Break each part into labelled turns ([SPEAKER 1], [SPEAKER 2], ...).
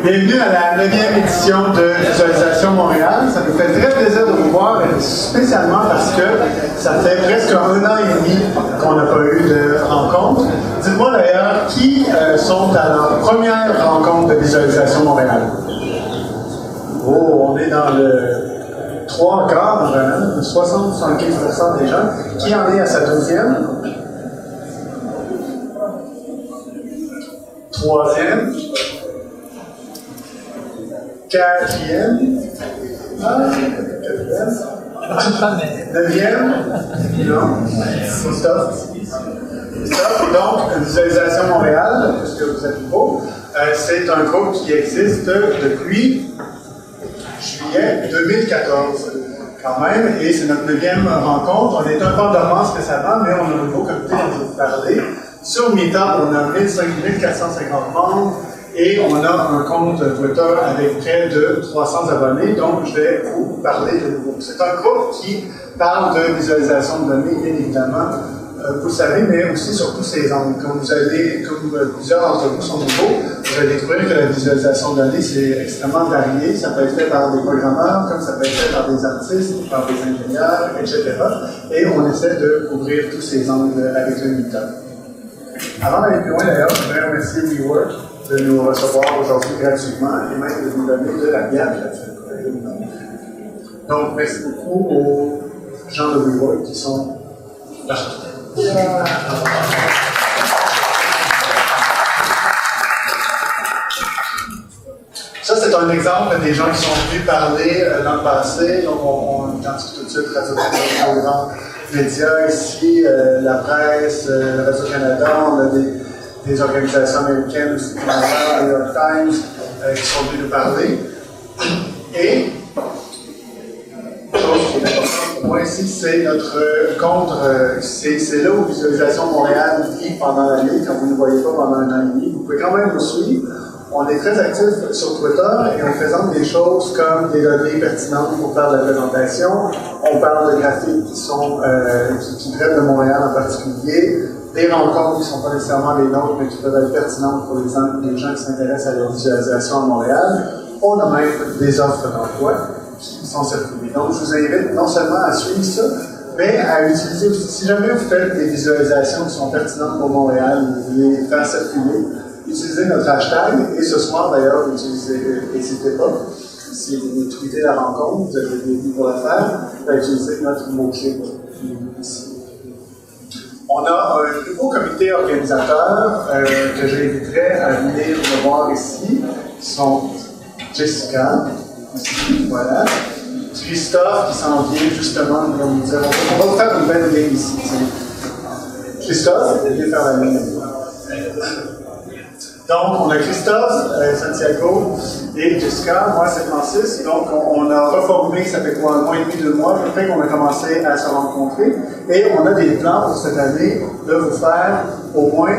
[SPEAKER 1] Bienvenue à la 9e édition de Visualisation Montréal. Ça nous fait très plaisir de vous voir, spécialement parce que ça fait presque 1 an et demi qu'on n'a pas eu de rencontre. Dites-moi d'ailleurs, qui sont à leur première rencontre de Visualisation Montréal? Oh, on est dans le 3/4, 60-75% des gens. Qui en est à sa 12e? 3e? 4e? 9e? Non? Christophe? Et donc, Visualisation Montréal, puisque vous êtes beau, c'est un groupe qui existe depuis juillet 2014, quand même, et c'est notre 9e rencontre. On est un peu en dormance récemment, mais on a un nouveau comité dont je vais vous parler. Sur Meetup, on a 1450 membres. Et on a un compte Twitter avec près de 300 abonnés, donc je vais vous parler de nouveau. C'est un groupe qui parle de visualisation de données, bien évidemment, vous le savez, mais aussi sur tous ces angles. Comme plusieurs d'entre vous sont nouveaux, vous allez découvrir que la visualisation de données, c'est extrêmement varié. Ça peut être fait par des programmeurs, comme ça peut être fait par des artistes, par des ingénieurs, etc. Et on essaie de couvrir tous ces angles avec le Meetup. Avant d'aller plus loin, d'ailleurs, je voudrais remercier WeWork de nous recevoir aujourd'hui gratuitement et même de nous donner de la bière gratuitement. Donc, merci beaucoup aux gens de WeWork qui sont partout. Ça, c'est un exemple des gens qui sont venus parler dans le passé. Donc, on identifie tout de suite Radio-Canada, nos grands médias ici, la presse, Radio-Canada, on a des organisations américaines aussi, comme la New York Times, qui sont venues nous parler. Et, chose qui est importante pour moi ici, c'est notre compte, c'est là où Visualisation Montréal vit pendant l'année, quand vous ne nous voyez pas pendant 1 an et demi. Vous pouvez quand même nous suivre. On est très actifs sur Twitter et on présente des choses comme des données pertinentes pour faire de la présentation. On parle de graphiques qui traitent de Montréal en particulier. Des rencontres qui ne sont pas nécessairement les nôtres, mais qui peuvent être pertinentes pour les gens qui s'intéressent à la visualisation à Montréal. On a même des offres d'emploi qui sont circulées. Donc, je vous invite non seulement à suivre ça, mais à utiliser aussi. Si jamais vous faites des visualisations qui sont pertinentes pour Montréal, vous voulez faire circuler, utilisez notre hashtag. Et ce soir, d'ailleurs, n'hésitez pas. Si vous tweetez la rencontre, vous avez des idées pour la faire, utilisez notre mot-clé ici. On a un nouveau comité organisateur que j'inviterai à venir me voir ici, qui sont Jessica, ici, voilà, Christophe qui s'en vient justement pour nous dire, on va vous faire une belle ligne ici. Christophe, viens faire la ligne. Donc, on a Christophe, Santiago et Jessica, moi c'est Francis. Donc, on a reformé, ça fait quoi, 1 mois et demi, 2 mois, à peu près qu'on a commencé à se rencontrer. Et on a des plans pour cette année de vous faire au moins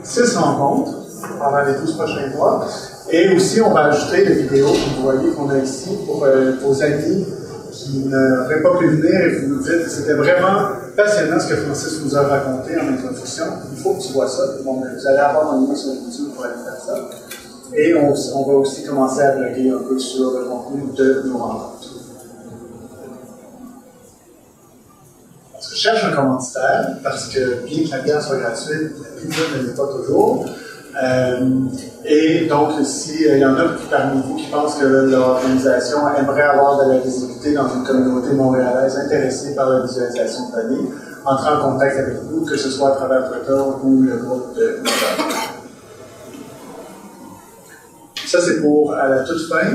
[SPEAKER 1] 6 rencontres pendant les 12 prochains mois. Et aussi, on va ajouter les vidéos que vous voyez qu'on a ici pour vos amis qui n'auraient pas pu venir et vous nous dites que c'était vraiment passionnant ce que Francis nous a raconté en introduction. Il faut que tu vois ça. Bon, vous allez avoir un lien sur YouTube pour aller faire ça. Et on va aussi commencer à bloguer un peu sur le contenu de nos rencontres. Je cherche un commanditaire parce que, bien que la bière soit gratuite, la pizza ne l'est pas toujours. Et donc, s'il y en a parmi vous qui pensent que l'organisation aimerait avoir de la visibilité dans une communauté montréalaise intéressée par la visualisation de données, entrez en contact avec nous, que ce soit à travers Twitter ou le groupe de Meetup. Ça, c'est pour à la toute fin.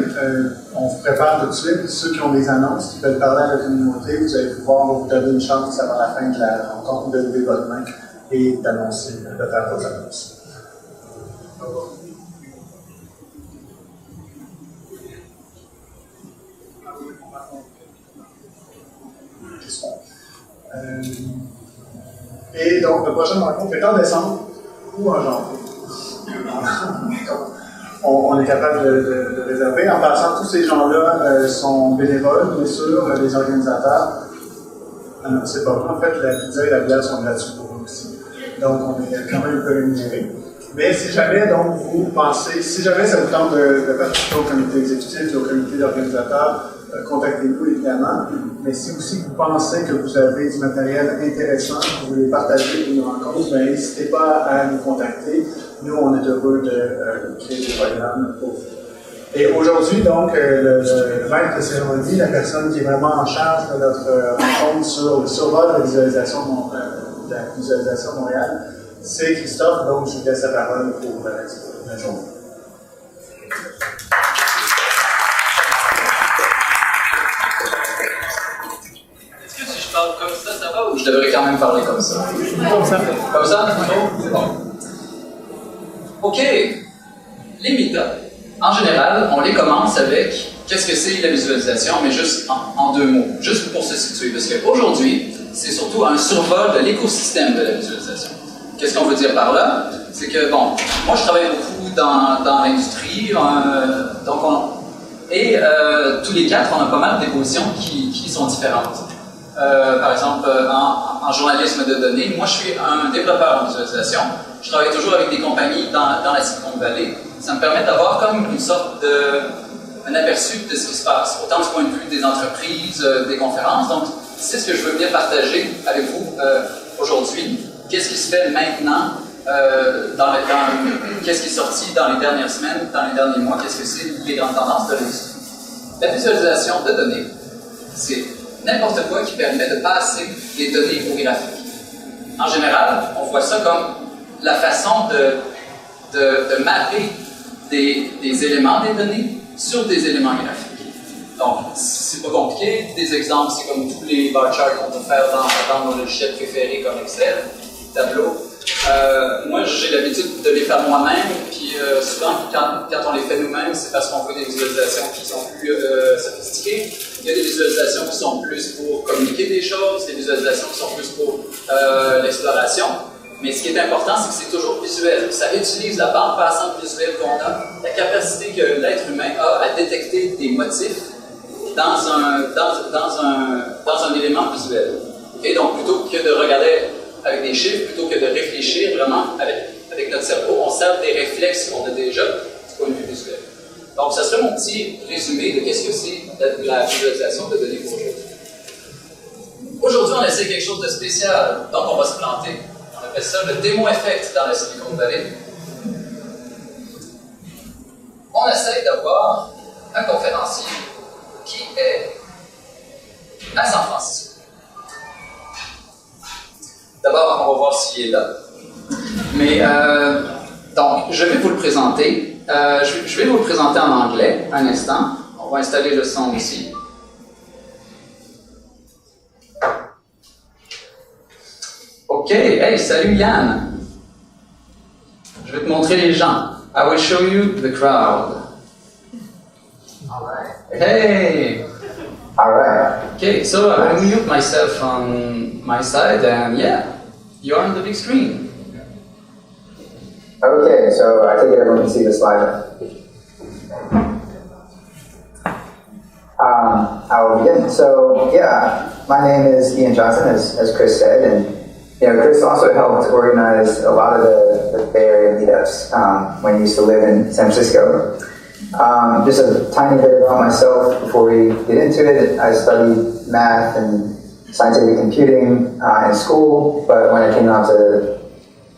[SPEAKER 1] On vous prépare tout de suite. Ceux qui ont des annonces, qui veulent parler à la communauté, vous allez pouvoir vous donner une chance avant la fin de la rencontre de lever votre main et d'annoncer, de faire vos annonces. Et donc, la prochaine rencontre est en décembre ou en janvier. On est capable de réserver. En passant, tous ces gens-là sont bénévoles, bien sûr, les organisateurs. C'est pas vrai. En fait, la pizza et la bière sont gratuits pour eux. aussi. Donc, on est quand même un peu rémunéré. Mais si jamais, donc, vous pensez, si jamais ça vous tente de participer au comité exécutif et au comité d'organisateurs, contactez-nous évidemment. Mais si aussi vous pensez que vous avez du matériel intéressant, que vous voulez partager une rencontre, ben, n'hésitez pas à nous contacter. Nous, on est heureux de créer des programmes pour vous. Et aujourd'hui, donc, le maître de cérémonie, la personne qui est vraiment en charge de notre rencontre sur le survol de la visualisation Montréal, c'est Christophe, donc je vous laisse la parole pour la journée.
[SPEAKER 2] Est-ce que si je parle comme ça va ou je devrais quand même parler comme ça?
[SPEAKER 1] Comme ça.
[SPEAKER 2] Comme ça? Bon. OK. Les méthodes. En général, on les commence avec qu'est-ce que c'est la visualisation, mais juste en deux mots, juste pour se situer. Parce qu'aujourd'hui, c'est surtout un survol de l'écosystème de la visualisation. Qu'est-ce qu'on veut dire par là? C'est que, bon, moi je travaille beaucoup dans l'industrie, tous les quatre, on a pas mal de positions qui sont différentes. Par exemple, en journalisme de données, moi je suis un développeur en visualisation. Je travaille toujours avec des compagnies dans la Silicon Valley. Ça me permet d'avoir comme une sorte un aperçu de ce qui se passe, autant du point de vue des entreprises, des conférences. Donc, c'est ce que je veux bien partager avec vous aujourd'hui. Qu'est-ce qui se fait maintenant, qu'est-ce qui est sorti dans les dernières semaines, dans les derniers mois, qu'est-ce que c'est les grandes tendances de l'industrie. La visualisation de données, c'est n'importe quoi qui permet de passer des données au graphique. En général, on voit ça comme la façon de mapper des éléments des données sur des éléments graphiques. Donc, c'est pas compliqué. Des exemples, c'est comme tous les bar charts qu'on peut faire dans nos logiciels préférés comme Excel, Tableau. Moi, j'ai l'habitude de les faire moi-même, puis souvent, quand on les fait nous-mêmes, c'est parce qu'on veut des visualisations qui sont plus sophistiquées. Il y a des visualisations qui sont plus pour communiquer des choses, des visualisations qui sont plus pour l'exploration. Mais ce qui est important, c'est que c'est toujours visuel. Ça utilise la bande passante visuelle qu'on a, la capacité que l'être humain a à détecter des motifs dans un élément visuel. Et donc, plutôt que de regarder avec des chiffres, plutôt que de réfléchir vraiment avec notre cerveau, on sert des réflexes qu'on a déjà du point de vue visuel. Donc, ça serait mon petit résumé de qu'est-ce que c'est la visualisation de données pour aujourd'hui. Aujourd'hui, on essaie quelque chose de spécial, donc on va se planter. On appelle ça le démo effect dans la Silicon Valley. On essaie d'avoir un conférencier qui est à San Francisco. D'abord, on va voir s'il est là. Mais, donc, je vais vous le présenter. Je vais vous le présenter en anglais, un instant. On va installer le son ici. OK, hey, salut Yann. Je vais te montrer les gens. I will show you the crowd.
[SPEAKER 3] All right.
[SPEAKER 2] Hey!
[SPEAKER 3] All right.
[SPEAKER 2] Okay, so I will mute myself on my side, and yeah, you're on the big screen.
[SPEAKER 3] Okay, so I take it everyone can see the slide. I will begin. So, yeah, my name is Ian Johnson, as Chris said, and Chris also helped organize a lot of the Bay Area meetups when he used to live in San Francisco. Just a tiny bit about myself before we get into it. I studied math and scientific computing in school, but when I came out to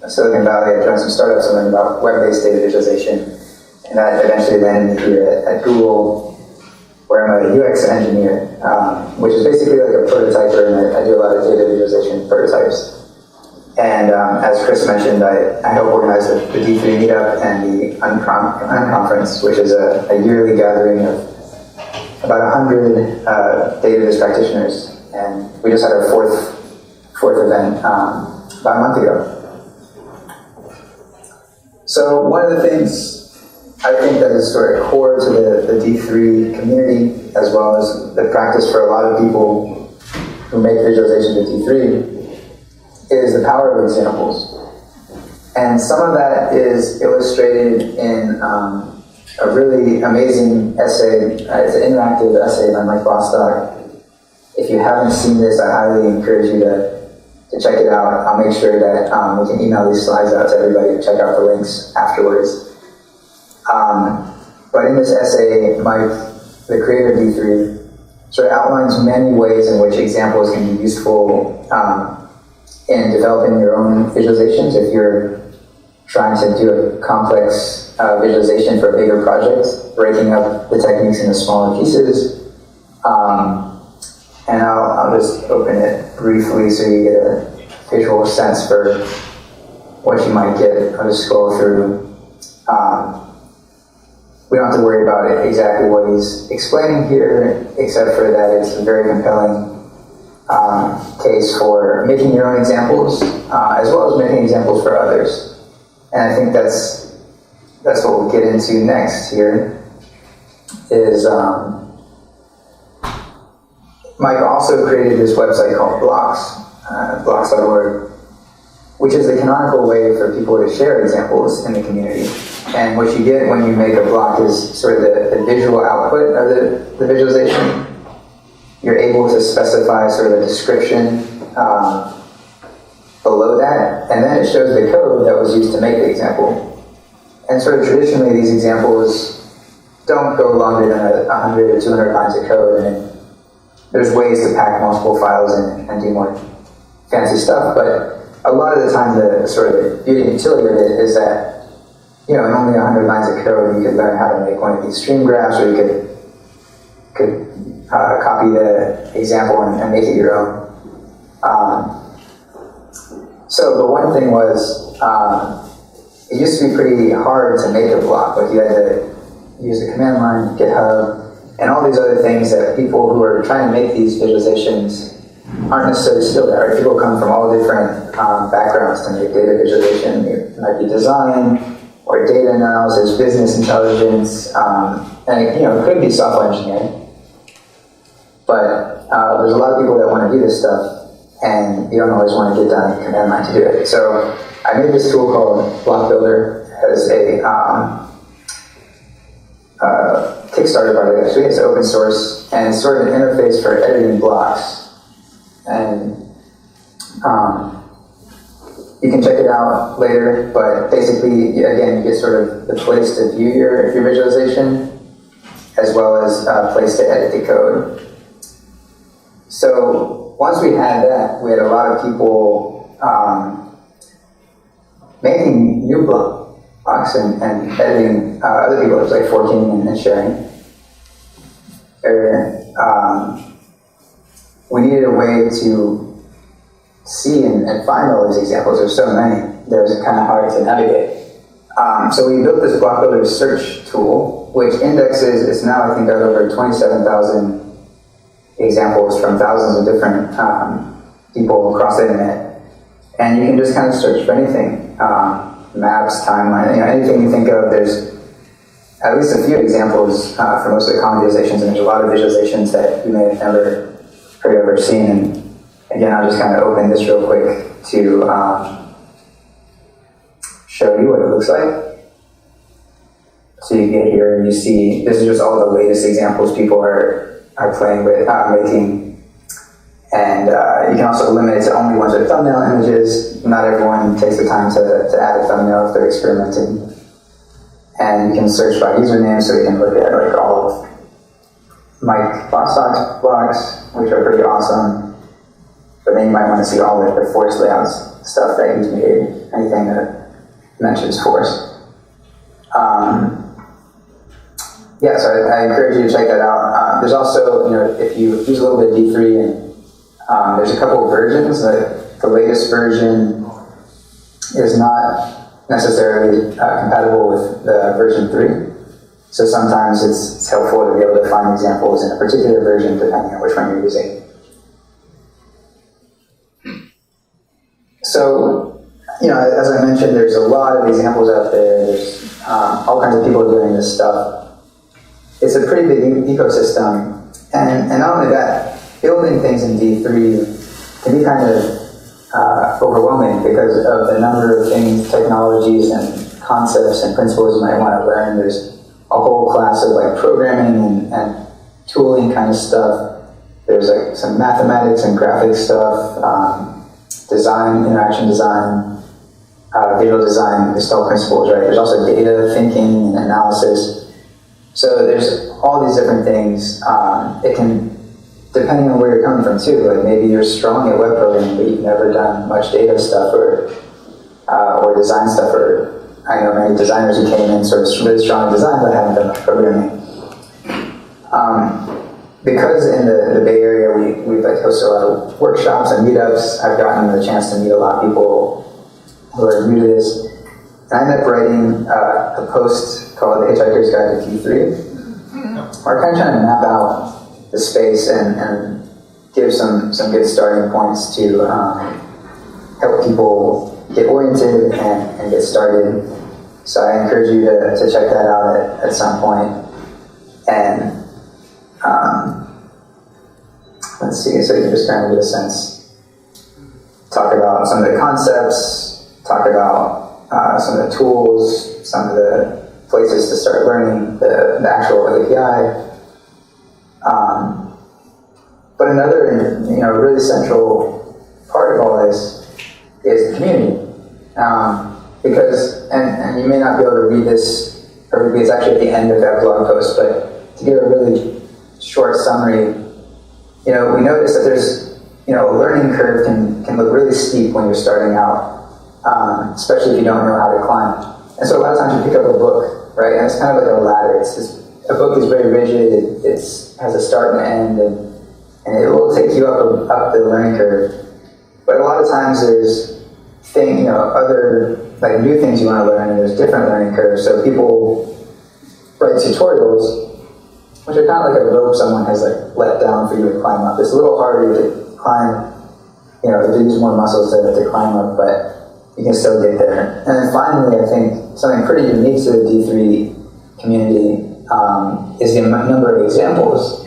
[SPEAKER 3] Silicon Valley, I joined some startups and learned about web-based data visualization, and that eventually landed me here at Google, where I'm a UX engineer, which is basically like a prototyper, and I do a lot of data visualization prototypes. And as Chris mentioned, I help organize the D3 meetup and the Unconference, which is a yearly gathering of about 100 data practitioners. And we just had our fourth event about a month ago. So one of the things I think that is sort of core to the D3 community, as well as the practice for a lot of people who make visualizations with D3, is the power of examples. And some of that is illustrated in a really amazing essay. It's an interactive essay by Mike Bostock. If you haven't seen this, I highly encourage you to check it out. I'll make sure that we can email these slides out to everybody to check out the links afterwards. But in this essay, Mike, the creator of D3, sort of outlines many ways in which examples can be useful in developing your own visualizations. If you're trying to do a complex visualization for a bigger project, breaking up the techniques into smaller pieces. And I'll just open it briefly so you get a visual sense for what you might get. I'll just scroll through. We don't have to worry about it exactly what he's explaining here, except for that it's a very compelling case for making your own examples, as well as making examples for others. And I think that's what we'll get into next here, is Mike also created this website called Blocks, blocks.org, which is the canonical way for people to share examples in the community. And what you get when you make a block is sort of the visual output of the visualization. You're able to specify sort of a description below that, and then it shows the code that was used to make the example. And sort of traditionally, these examples don't go longer than 100 or 200 lines of code, and there's ways to pack multiple files in and do more fancy stuff, but a lot of the time the sort of the beauty and utility of it is that, in only 100 lines of code, you could learn how to make one of these stream graphs, or you could copy the example and make it your own. So the one thing was, it used to be pretty hard to make a block. Like, you had to use the command line, GitHub, and all these other things that people who are trying to make these visualizations aren't necessarily skilled at. Right? People come from all different backgrounds to make data visualization. It might be design, or data analysis, business intelligence, and it could be software engineering. But there's a lot of people that want to do this stuff, and you don't always want to get down the command line to do it. So I made this tool called Block Builder as a Kickstarter project. Actually, it's open source, and it's sort of an interface for editing blocks. And you can check it out later, but basically, again, you get sort of the place to view your visualization, as well as a place to edit the code. So once we had that, we had a lot of people making new blocks and editing other people's, like forking and sharing. We needed a way to see and find all these examples. There's so many. There's kind of hard to navigate. So we built this Block Builder search tool, which indexes, it's now I think got over 27,000 examples from thousands of different people across the internet. And you can just kind of search for anything. Maps, timeline, anything you think of. There's at least a few examples for most of the common visualizations, and there's a lot of visualizations that you may have never heard of or seen. And again, I'll just kind of open this real quick to show you what it looks like. So you get here and you see, this is just all the latest examples people are playing with, making. And you can also limit it to only ones with thumbnail images. Not everyone takes the time to add a thumbnail if they're experimenting. And you can search by username, so you can look at like all of Mike Bostock's blocks, which are pretty awesome. But then you might want to see all the force layouts stuff that he's made, anything that mentions force. Yeah, so I encourage you to check that out. There's also, if you use a little bit of D3, and there's a couple of versions. The latest version is not necessarily compatible with the version 3. So sometimes it's helpful to be able to find examples in a particular version depending on which one you're using. So, as I mentioned, there's a lot of examples out there. There's all kinds of people doing this stuff. It's a pretty big ecosystem. And not only that, building things in D3 can be kind of overwhelming because of the number of things, technologies, and concepts and principles you might want to learn. There's a whole class of like programming and tooling kind of stuff. There's like some mathematics and graphics stuff. design, interaction design, visual design, Gestalt principles, right? There's also data thinking and analysis. So there's all these different things. It can, depending on where you're coming from too, like maybe you're strong at web programming, but you've never done much data stuff or design stuff, or I know many designers who came in sort of really strong in design but haven't done much programming. Because in the Bay Area we've like hosted a lot of workshops and meetups, I've gotten the chance to meet a lot of people who are new to this. And I ended up writing a post called The Hitchhiker's Guide to Q3. We're kind of trying to map out the space and give some good starting points to help people get oriented and get started. So I encourage you to check that out at some point. And let's see, so you can just kind of get a sense, talk about some of the concepts, talk about some of the tools, some of the places to start learning the actual API. But another, really central part of all this is the community. Because, and you may not be able to read this perfectly, it's actually at the end of that blog post, but to give a really short summary, we notice that there's, a learning curve can look really steep when you're starting out, especially if you don't know how to climb. And so a lot of times you pick up a book, right, and it's kind of like a ladder. A book is very rigid, it has a start and an end, and it will take you up the learning curve. But a lot of times there's other like new things you want to learn, and there's different learning curves. So people write tutorials, which are kind of like a rope someone has like let down for you to climb up. It's a little harder to climb, you have to use more muscles to climb up, but you can still get there. And then finally, I think something pretty unique to the D3 community is the number of examples,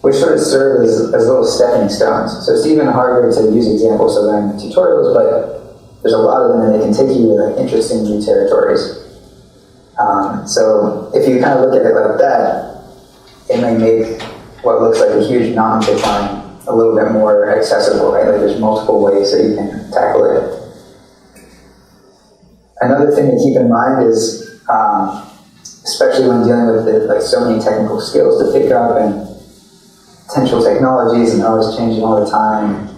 [SPEAKER 3] which sort of serve as little stepping stones. So it's even harder to use examples to learn tutorials, but there's a lot of them, and they can take you to like interesting new territories. So if you kind of look at it like that, it may make what looks like a huge mountain to climb a little bit more accessible, right? Like there's multiple ways that you can tackle it. Another thing to keep in mind is, especially when dealing with so many technical skills to pick up and potential technologies and always changing all the time,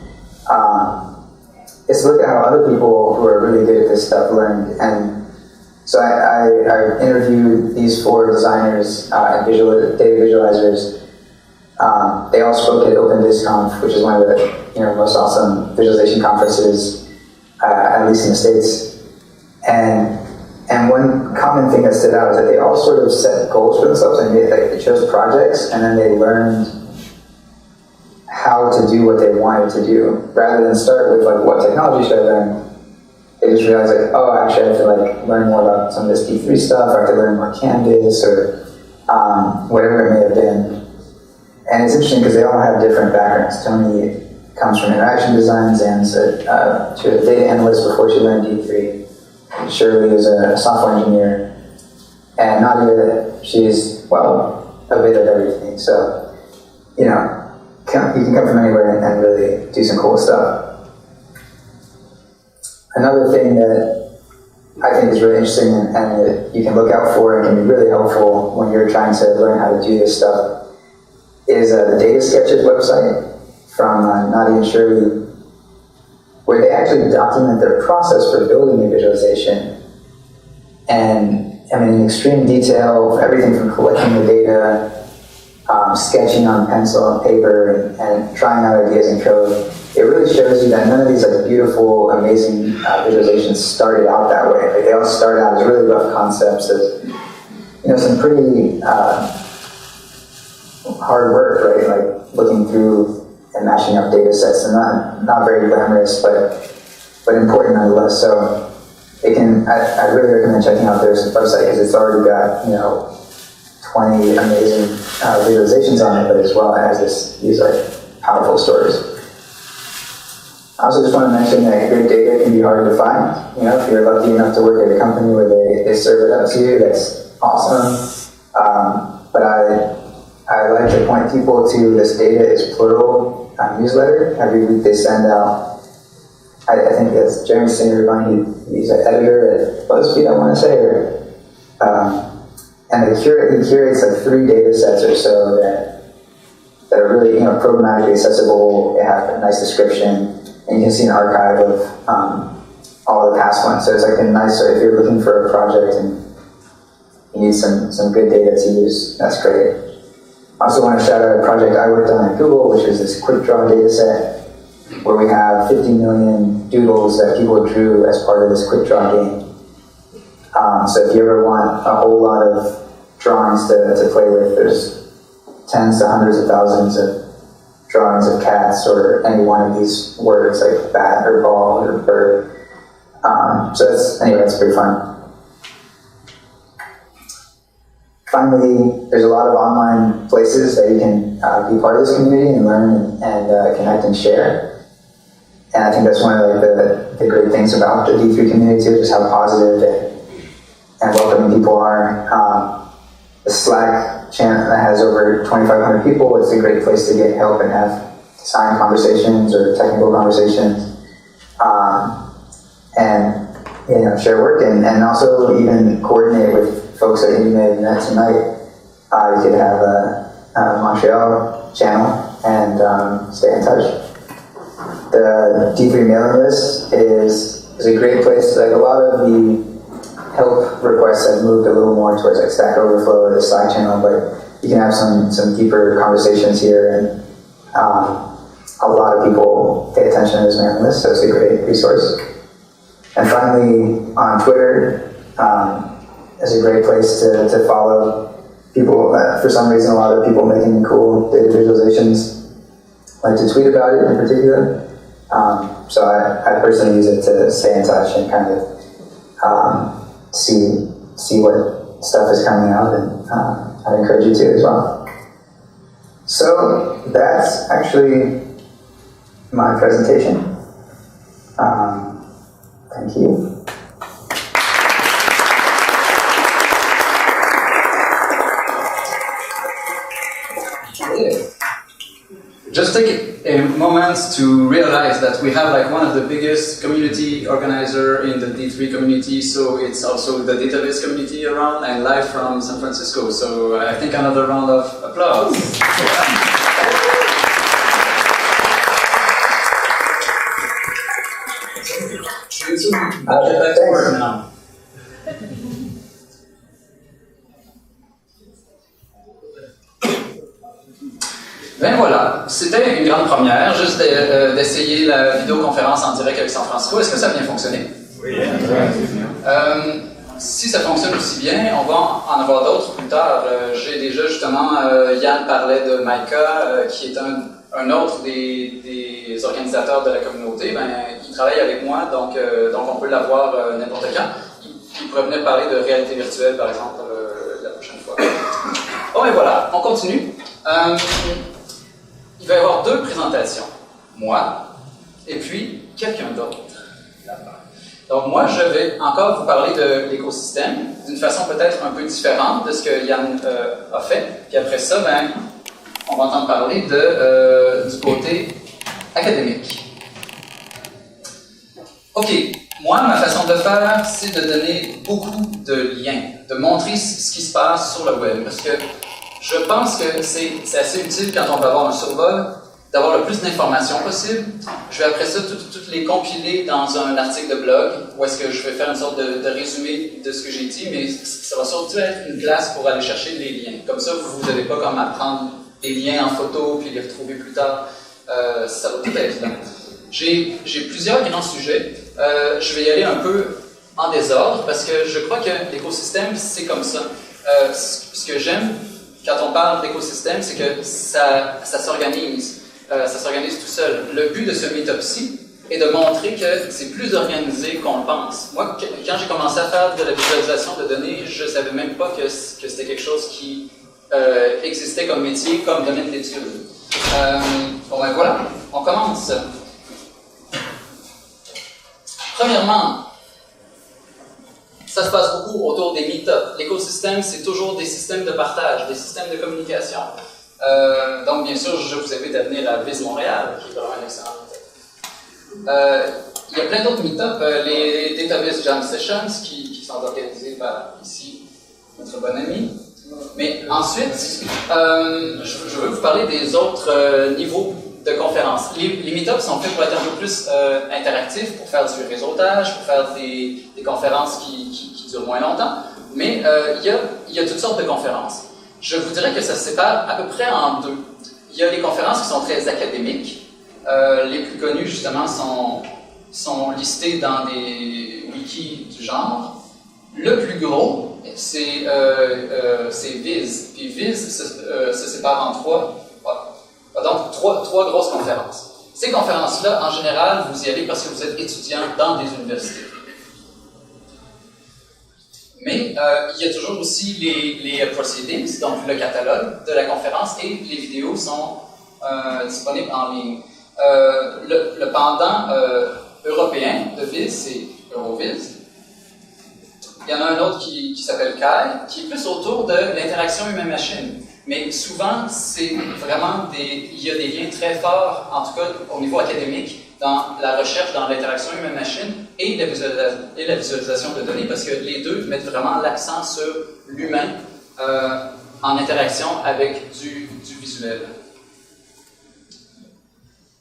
[SPEAKER 3] is look at how other people who are really good at this stuff learned. And so I interviewed these 4 designers and data visualizers. They all spoke at OpenVisConf, which is one of the most awesome visualization conferences, at least in the States. And one common thing that stood out is that they all sort of set goals for themselves, and they chose projects, and then they learned how to do what they wanted to do, rather than start with like what technology should I learn. They just realized like, oh, actually I have to like learn more about some of this D3 stuff, or I have to learn more Canvas, or whatever it may have been. And it's interesting because they all have different backgrounds. Tony comes from interaction design, Zan's she was a data analyst before she learned D3. Shirley is a software engineer, and Nadia, she's, well, a bit of everything. So, you can come from anywhere and really do some cool stuff. Another thing that I think is really interesting and that you can look out for and can be really helpful when you're trying to learn how to do this stuff is the Data Sketches website from Nadia and Shirley, where they actually document their process for building a visualization. And in extreme detail, everything from collecting the data, sketching on pencil and paper, and trying out ideas in code. It really shows you that none of these like beautiful, amazing visualizations started out that way. Like they all started out as really rough concepts of, some pretty hard work, right? Like looking through and matching up data sets, and not very glamorous, but important nonetheless. So I really recommend checking out their website because it's already got 20 amazing visualizations on it, but as well as these like powerful stories. I also just want to mention that good data can be hard to find. If you're lucky enough to work at a company where they serve it up to you, that's awesome. But I like to point people to this Data is Plural newsletter. Every week they send out I think that's Jeremy Singer. He's an editor at BuzzFeed, I want to say, and he curates like 3 data sets or so that are really programmatically accessible. They have a nice description, and you can see an archive of all the past ones. So it's like a nice. So if you're looking for a project and you need some good data to use, that's great. I also want to shout out a project I worked on at Google, which is this quick draw data set, where we have 50 million doodles that people drew as part of this quick draw game. So if you ever want a whole lot of drawings to play with, there's tens to hundreds of thousands of drawings of cats or any one of these words like bat or ball or bird. So that's pretty fun. Finally, there's a lot of online places that you can be part of this community and learn and connect and share. And I think that's one of the great things about the D3 community too, just how positive and welcoming people are. The Slack channel that has over 2,500 people, it's a great place to get help and have science conversations or technical conversations. And share work and also even coordinate with folks that you may have met tonight. You could have a Montreal channel and stay in touch. The D3 mailing list is a great place. Like a lot of the help requests have moved a little more towards like Stack Overflow or the Slack channel, but you can have some deeper conversations here, and a lot of people pay attention to this mailing list, so it's a great resource. And finally, on Twitter is a great place to follow people. For some reason, a lot of people making cool data visualizations like to tweet about it in particular. So I personally use it to stay in touch and kind of see what stuff is coming out, and I'd encourage you to as well. So that's actually my presentation. Thank you.
[SPEAKER 2] Just take a moment to realize that we have like one of the biggest community organizer in the D3 community, so it's also the database community around, and live from San Francisco. So I think another round of applause. Ben voilà, c'était une grande première, juste d'essayer la vidéoconférence en direct avec San Francisco. Est-ce que ça a bien fonctionné? Oui. Si ça fonctionne aussi bien, on va en avoir d'autres plus tard. J'ai déjà justement, Yann parlait de Maïka, qui est un autre des organisateurs de la communauté. Il travaille avec moi, donc on peut l'avoir n'importe quand. Il pourrait venir parler de réalité virtuelle, par exemple, la prochaine fois. Bon, et voilà, on continue. Il va y avoir 2 présentations. Moi, et puis quelqu'un d'autre. Donc moi, je vais encore vous parler de l'écosystème, d'une façon peut-être un peu différente de ce que Yann a fait. Puis après ça, on va entendre parler du côté académique. OK, moi, ma façon de faire, c'est de donner beaucoup de liens, de montrer ce qui se passe sur le web, parce que je pense que c'est assez utile quand on va avoir un survol, d'avoir le plus d'informations possible. Je vais après ça toutes les compiler dans un article de blog, où est-ce que je vais faire une sorte de résumé de ce que j'ai dit, mais ça va surtout être une place pour aller chercher des liens. Comme ça, vous n'avez pas comme à prendre des liens en photo puis les retrouver plus tard. Ça va tout être là. J'ai plusieurs grands sujets. Je vais y aller un peu en désordre, parce que je crois que l'écosystème, c'est comme ça. Ce que j'aime quand on parle d'écosystème, c'est que ça s'organise. Ça s'organise tout seul. Le but de ce meetup-ci est de montrer que c'est plus organisé qu'on le pense. Moi, quand j'ai commencé à faire de la visualisation de données, je ne savais même pas que c'était quelque chose qui existait comme métier, comme domaine d'études. Bon, voilà, on commence. Premièrement, ça se passe beaucoup autour des meet-ups. L'écosystème, c'est toujours des systèmes de partage, des systèmes de communication. Donc, bien sûr, je vous invite à venir à Viz Montréal, qui est vraiment un excellent meet-up. il y a plein d'autres meet-ups, les Database Jam Sessions qui sont organisés par ici notre bon ami. Mais ensuite, je veux vous parler des autres niveaux de conférences. Les meet-ups sont faits pour être un peu plus interactifs, pour faire du réseautage, pour faire des conférences qui durent moins longtemps. Mais il y a toutes sortes de conférences. Je vous dirais que ça se sépare à peu près en deux. Il y a les conférences qui sont très académiques. Les plus connues, justement, sont listées dans des wikis du genre. Le plus gros, c'est Viz. Puis Viz se sépare en trois. Donc, trois grosses conférences. Ces conférences-là, en général, vous y allez parce que vous êtes étudiant dans des universités. Mais il y a toujours aussi les proceedings, donc le catalogue de la conférence, et les vidéos sont disponibles en ligne. Le pendant européen de Viz, c'est Euroviz. Il y en a un autre qui s'appelle Kai, qui est plus autour de l'interaction humain-machine. Mais souvent, c'est vraiment il y a des liens très forts, en tout cas au niveau académique, dans la recherche, dans l'interaction humain-machine et la visualisation de données, parce que les deux mettent vraiment l'accent sur l'humain en interaction avec du visuel.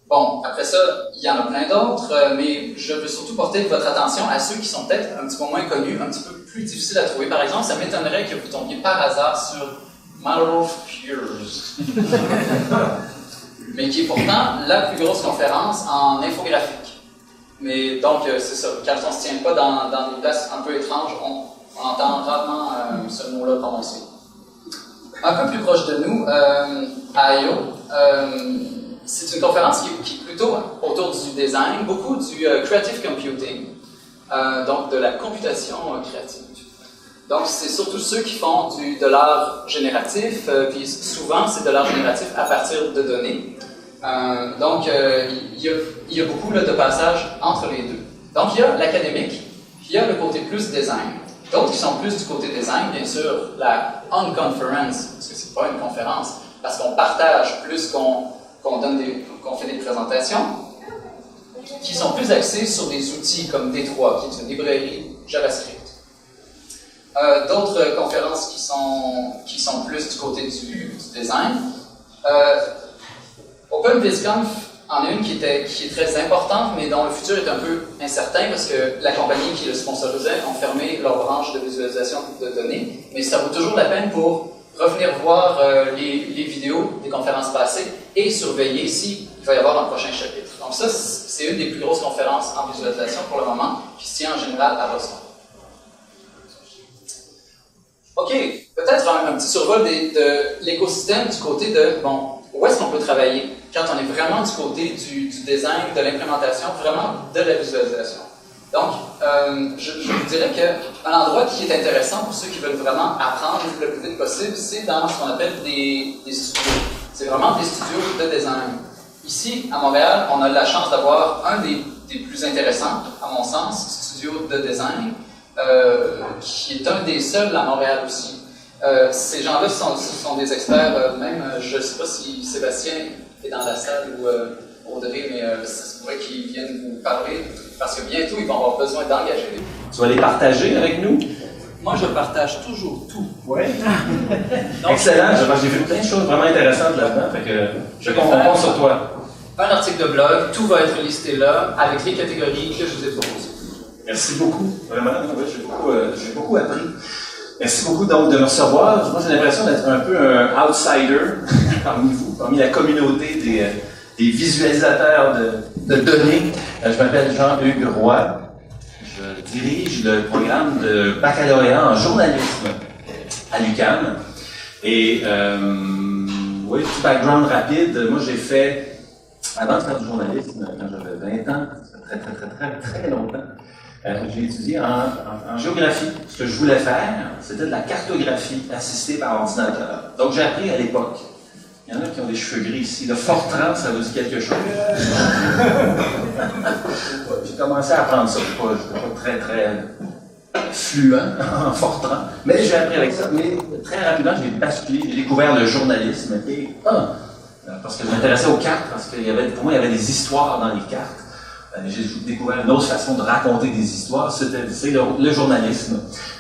[SPEAKER 2] Bon, après ça, il y en a plein d'autres, mais je veux surtout porter votre attention à ceux qui sont peut-être un petit peu moins connus, un petit peu plus difficiles à trouver. Par exemple, ça m'étonnerait que vous tombiez par hasard sur Model of Peers, mais qui est pourtant la plus grosse conférence en infographique. Mais donc, c'est ça, quand on ne se tient pas dans des places un peu étranges, on entend rarement ce mot-là prononcé. Un peu plus proche de nous, à I.O., c'est une conférence qui est plutôt autour du design, beaucoup du creative computing, donc de la computation créative. Donc, c'est surtout ceux qui font de l'art génératif, puis souvent, c'est de l'art génératif à partir de données. Donc, il y a beaucoup là, de passages entre les deux. Donc, il y a l'académique, puis il y a le côté plus design. D'autres qui sont plus du côté design, bien sûr, la on-conference, parce que c'est pas une conférence, parce qu'on partage plus qu'on fait des présentations, qui sont plus axés sur des outils comme D3, qui est une librairie JavaScript. D'autres conférences qui sont plus du côté du design. OpenVizConf en a une qui est très importante, mais dont le futur est un peu incertain parce que la compagnie qui le sponsorisait ont fermé leur branche de visualisation de données. Mais ça vaut toujours la peine pour revenir voir les vidéos des conférences passées et surveiller s'il va y avoir un prochain chapitre. Donc ça, c'est une des plus grosses conférences en visualisation pour le moment, qui se tient en général à Boston. OK, peut-être un petit survol de l'écosystème du côté de, bon, où est-ce qu'on peut travailler quand on est vraiment du côté du design, de l'implémentation, vraiment de la visualisation. Donc, je vous dirais qu'un endroit qui est intéressant pour ceux qui veulent vraiment apprendre le plus vite possible, c'est dans ce qu'on appelle des studios. C'est vraiment des studios de design. Ici, à Montréal, on a la chance d'avoir un des plus intéressants, à mon sens, studios de design, qui est un des seuls à Montréal aussi. Ces gens-là sont des experts, même, je ne sais pas si Sébastien est dans la salle ou Audrey, mais ça se pourrait qu'ils viennent vous parler, parce que bientôt, ils vont avoir besoin d'engager des gens.
[SPEAKER 4] Tu vas les partager avec nous?
[SPEAKER 2] Moi, je partage toujours tout.
[SPEAKER 4] Oui. Excellent, j'ai vu plein de choses vraiment intéressantes là-dedans, fait que je compte sur toi.
[SPEAKER 2] Un article de blog, tout va être listé là, avec les catégories que je vous ai proposées.
[SPEAKER 4] Merci beaucoup, vraiment, j'ai beaucoup appris. Merci beaucoup donc de me recevoir. Moi, j'ai l'impression d'être un peu un outsider parmi vous, parmi la communauté des visualisateurs de données. Je m'appelle Jean-Hugues Roy. Je dirige le programme de baccalauréat en journalisme à l'UQAM. Et, oui, petit background rapide. Moi, j'ai fait, avant de faire du journalisme, quand j'avais 20 ans, ça fait très longtemps, j'ai étudié en géographie. Ce que je voulais faire, c'était de la cartographie assistée par ordinateur. Donc, j'ai appris à l'époque. Il y en a qui ont des cheveux gris ici. Le Fortran, ça vous dit quelque chose? J'ai commencé à apprendre ça. Je n'étais pas très fluent en Fortran. Mais j'ai appris avec ça. Mais très rapidement, j'ai basculé. J'ai découvert le journalisme. Et, parce que je m'intéressais aux cartes. Parce que pour moi, il y avait des histoires dans les cartes. J'ai découvert une autre façon de raconter des histoires, c'est le journalisme.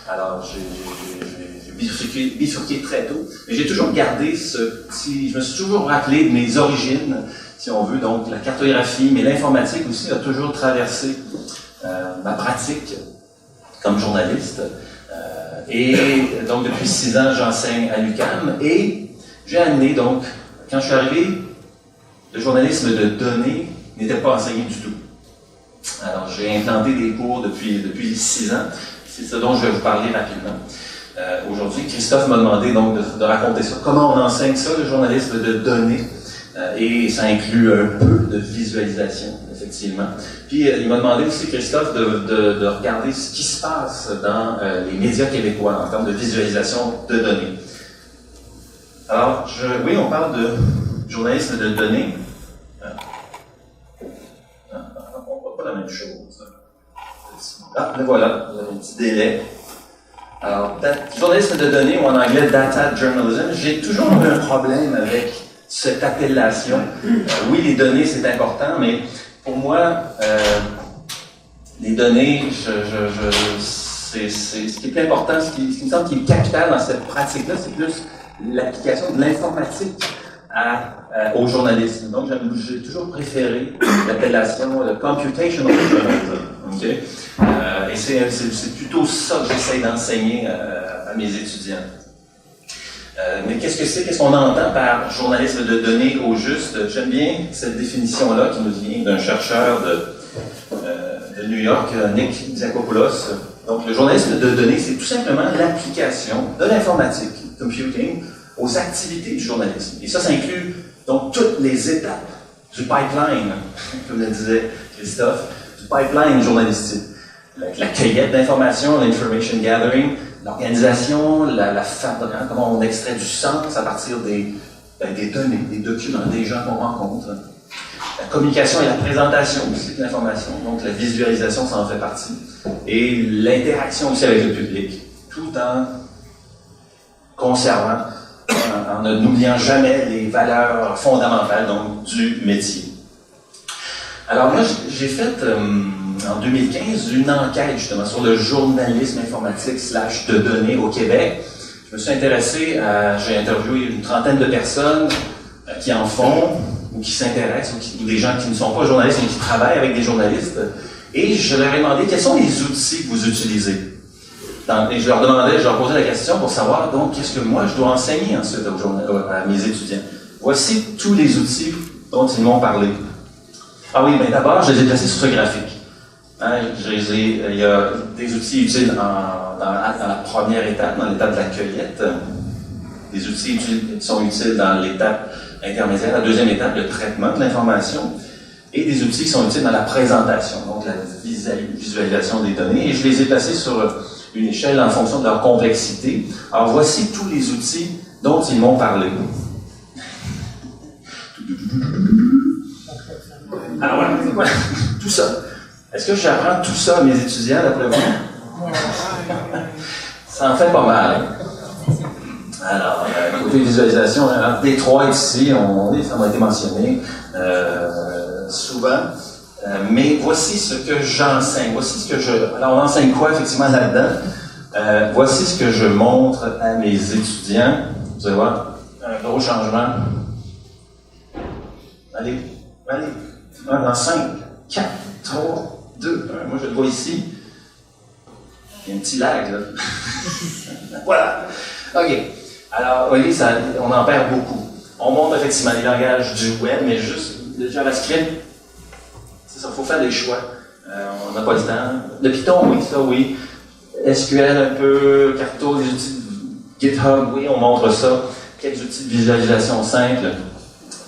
[SPEAKER 4] Alors, j'ai bifurqué très tôt, mais j'ai toujours gardé je me suis toujours rappelé de mes origines, si on veut, donc la cartographie, mais l'informatique aussi a toujours traversé ma pratique comme journaliste. Et donc, depuis 6 ans, j'enseigne à l'UQAM et j'ai amené, donc, quand je suis arrivé, le journalisme de données n'était pas enseigné du tout. Alors, j'ai implanté des cours depuis 6 ans. C'est ce dont je vais vous parler rapidement. Aujourd'hui, Christophe m'a demandé donc de raconter ça. Comment on enseigne ça, le journalisme de données? Et ça inclut un peu de visualisation, effectivement. Puis, il m'a demandé aussi, Christophe, de regarder ce qui se passe dans les médias québécois en termes de visualisation de données. Alors, oui, on parle de journalisme de données. On ne voit pas la même chose. Ah, le voilà, vous avez un petit délai. Alors, journalisme de données, ou en anglais data journalism, j'ai toujours eu un problème avec cette appellation. Oui, les données, c'est important, mais pour moi, les données, ce qui est plus important, ce qui me semble qui est capital dans cette pratique-là, c'est plus l'application de l'informatique au journalisme. Donc, j'ai toujours préféré l'appellation de computational journalism. Okay? Et c'est plutôt ça que j'essaie d'enseigner à mes étudiants. Mais qu'est-ce que c'est? Qu'est-ce qu'on entend par journalisme de données au juste? J'aime bien cette définition-là qui nous vient d'un chercheur de New York, Nick Diakopoulos. Donc, le journalisme de données, c'est tout simplement l'application de l'informatique, computing, aux activités du journalisme. Et ça inclut donc toutes les étapes du pipeline, comme le disait Christophe, du pipeline journalistique. La cueillette d'informations, l'information gathering, l'organisation, comment on extrait du sens à partir des données, des documents, des gens qu'on rencontre. La communication et la présentation aussi de l'information, donc la visualisation, ça en fait partie. Et l'interaction aussi avec le public, tout en conservant, en n'oubliant jamais les valeurs fondamentales donc, du métier. Alors moi, j'ai fait en 2015 une enquête justement sur le journalisme informatique / de données au Québec. Je me suis intéressé j'ai interviewé une trentaine de personnes qui en font ou qui s'intéressent ou des gens qui ne sont pas journalistes mais qui travaillent avec des journalistes. Et je leur ai demandé quels sont les outils que vous utilisez. Et je leur posais la question pour savoir donc qu'est-ce que moi je dois enseigner ensuite à mes étudiants. Voici tous les outils dont ils m'ont parlé. Ah oui, mais d'abord, je les ai placés sur ce graphique. Il y a des outils utiles dans la première étape, dans l'étape de la cueillette. Des outils qui sont utiles dans l'étape intermédiaire, la deuxième étape, le traitement de l'information. Et des outils qui sont utiles dans la présentation, donc la visualisation des données. Et je les ai placés sur une échelle en fonction de leur complexité. Alors, voici tous les outils dont ils m'ont parlé. Alors voilà, c'est quoi tout ça? Est-ce que j'apprends tout ça à mes étudiants, d'après vous? Ça en fait pas mal. Alors, côté visualisation, Détroit ici, ça a été mentionné souvent. Mais voici ce que j'enseigne. Alors, on enseigne quoi, effectivement, là-dedans? Voici ce que je montre à mes étudiants. Vous allez voir, un gros changement. Allez. Dans 5, 4, 3, 2, 1. Moi, je le vois ici. Il y a un petit lag, là. Voilà. OK. Alors, vous voyez, on en perd beaucoup. On montre effectivement les langages du web, mais juste le JavaScript, c'est ça, il faut faire des choix. On n'a pas le temps. Le Python, oui, ça, oui. SQL un peu, Carto, des outils de GitHub, oui, on montre ça. Quelques outils de visualisation simples.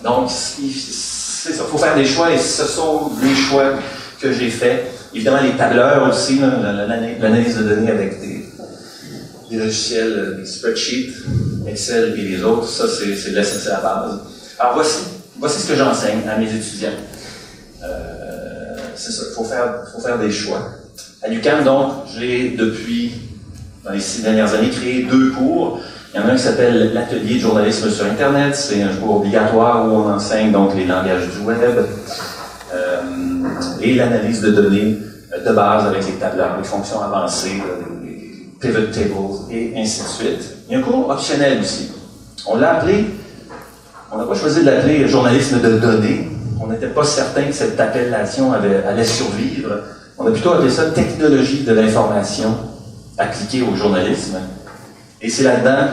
[SPEAKER 4] Donc, c'est ça, il faut faire des choix et ce sont les choix que j'ai faits. Évidemment, les tableurs aussi, l'analyse de données avec des logiciels, des spreadsheets, Excel et les autres, ça c'est la base. Alors voici ce que j'enseigne à mes étudiants. C'est ça, il faut faire des choix. À l'UQAM, donc, j'ai dans les 6 dernières années, créé 2 cours. Il y en a un qui s'appelle l'atelier de journalisme sur Internet. C'est un cours obligatoire où on enseigne donc les langages du web. et l'analyse de données de base avec les tableurs, les fonctions avancées, les pivot tables et ainsi de suite. Il y a un cours optionnel aussi. On l'a appelé, on n'a pas choisi de l'appeler journalisme de données. On n'était pas certain que cette appellation allait survivre. On a plutôt appelé ça technologie de l'information appliquée au journalisme. Et c'est là-dedans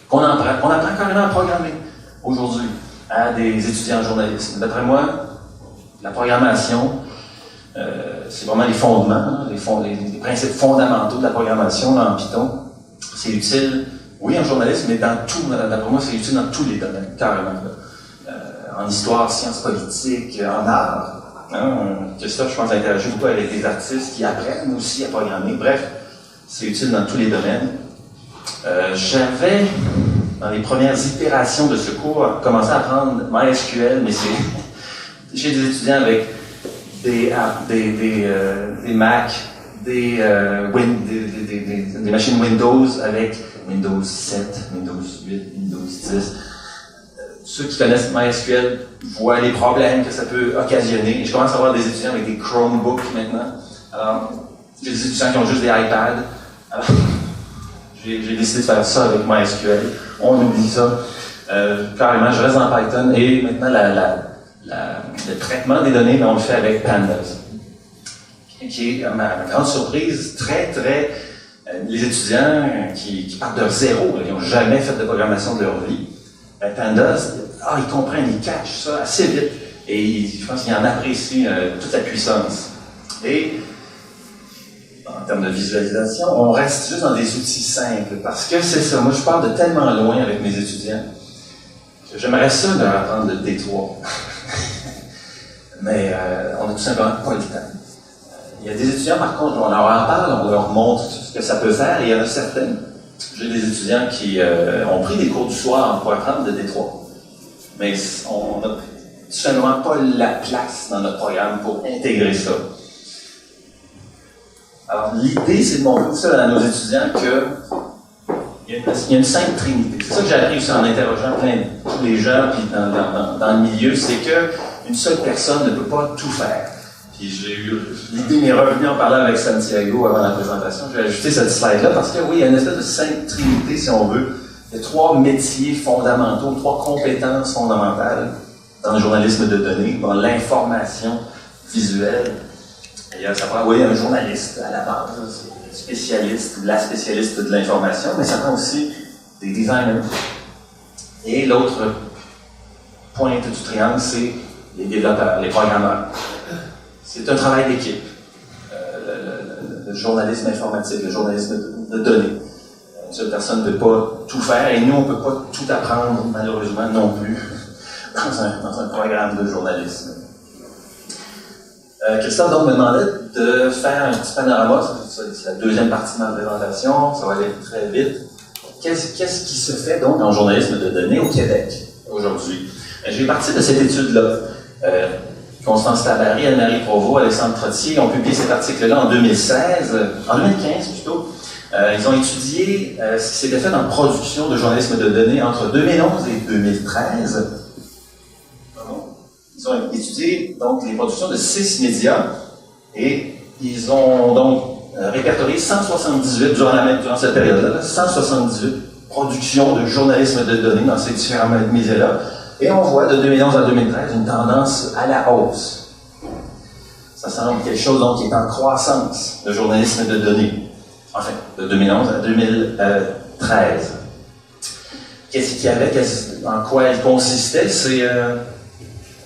[SPEAKER 4] qu'on apprend carrément à programmer aujourd'hui à des étudiants en journalisme. D'après moi, la programmation, c'est vraiment les fondements, les principes fondamentaux de la programmation en Python. C'est utile, oui, en journalisme, mais dans tout, d'après moi, c'est utile dans tous les domaines, carrément. En histoire, sciences politiques, en art. Christophe, je pense, interagit beaucoup avec des artistes qui apprennent aussi à programmer. Bref, c'est utile dans tous les domaines. J'avais, dans les premières itérations de ce cours, commencé à apprendre MySQL, mais j'ai des étudiants avec des Mac, des machines Windows avec Windows 7, Windows 8, Windows 10. Ceux qui connaissent MySQL voient les problèmes que ça peut occasionner. Je commence à avoir des étudiants avec des Chromebooks maintenant. Alors, j'ai des étudiants qui ont juste des iPads. Alors, j'ai décidé de faire ça avec MySQL. On oublie ça. Carrément, je reste dans Python et maintenant le traitement des données, on le fait avec Pandas. Qui est, à ma grande surprise, les étudiants qui partent de zéro, ils n'ont jamais fait de programmation de leur vie. Pandas, ils comprennent, ils catchent ça assez vite et je pense qu'ils en apprécient toute la puissance. Et en termes de visualisation, on reste juste dans des outils simples parce que c'est ça. Moi, je pars de tellement loin avec mes étudiants que j'aimerais ça leur apprendre le D3. Mais on n'a tout simplement pas le temps. Il y a des étudiants, par contre, on leur en parle, on leur montre ce que ça peut faire, et il y en a certains. J'ai des étudiants qui ont pris des cours du soir pour apprendre le D3. Mais on n'a tout simplement pas la place dans notre programme pour intégrer ça. Alors, l'idée, c'est de montrer ça à nos étudiants qu'il y a une sainte trinité. C'est ça que j'ai appris aussi en interrogeant tous les gens puis dans le milieu, c'est qu'une seule personne ne peut pas tout faire. Puis l'idée m'est revenue en parlant avec Santiago avant la présentation. J'ai ajouté cette slide-là parce que oui, il y a une espèce de sainte trinité, si on veut. Il y a 3 métiers fondamentaux, 3 compétences fondamentales dans le journalisme de données, dans l'information visuelle. Et ça prend, oui, un journaliste à la base, spécialiste ou la spécialiste de l'information, mais ça prend aussi des designers. Et l'autre pointe du triangle, c'est les développeurs, les programmeurs. C'est un travail d'équipe. Le journalisme informatique, le journalisme de données. Une seule personne ne peut pas tout faire et nous, on ne peut pas tout apprendre, malheureusement, non plus, dans un programme de journalisme. Christophe donc me demandait de faire un petit panorama, c'est la deuxième partie de ma présentation, ça va aller très vite. Qu'est-ce qui se fait donc en journalisme de données au Québec aujourd'hui? J'ai parti de cette étude-là. Constance Tabary, Anne-Marie Provost, Alexandre Trottier ont publié cet article-là en 2015 plutôt. Ils ont étudié ce qui s'était fait en production de journalisme de données entre 2011 et 2013. Ils ont étudié donc les productions de 6 médias et ils ont donc répertorié 178 durant cette période-là, 178 productions de journalisme de données dans ces différents médias-là. Et on voit de 2011 à 2013 une tendance à la hausse. Ça semble quelque chose donc qui est en croissance, le journalisme de données. Enfin, de 2011 à 2013. Qu'est-ce qu'il y avait, en quoi elle consistait, ces